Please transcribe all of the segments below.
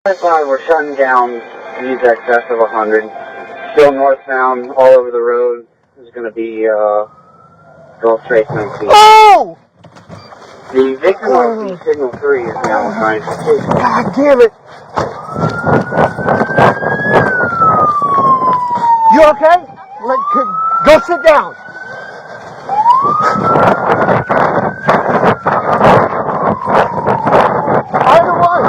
We're shutting down speeds excess of 100. Still northbound, all over the road. There's going to be Gulf Trace 19. Oh! The victim of the Signal 3 is now trying to escape. God damn it! You okay? Go sit down. Either one.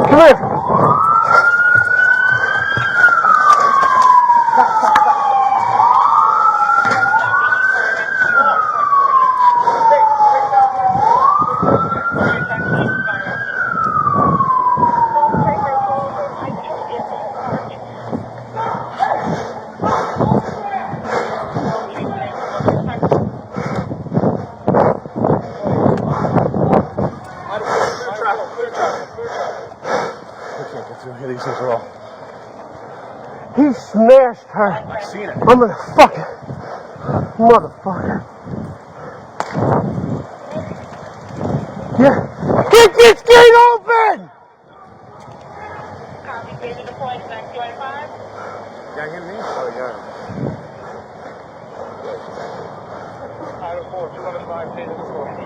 Come here. These things are all. He smashed her. I seen it. I'm gonna fuck it. Motherfucker. Yeah. Get this gate open! Copy, taser deployed, back 205. Got him me? Oh, yeah. Item 4, 205, taser deployed.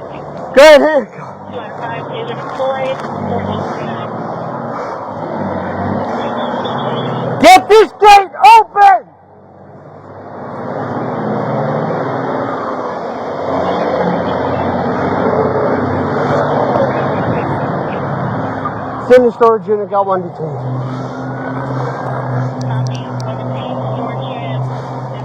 Go ahead. 205, taser deployed, 489. Get this gate open! It's in the storage unit, got one detained. Copy,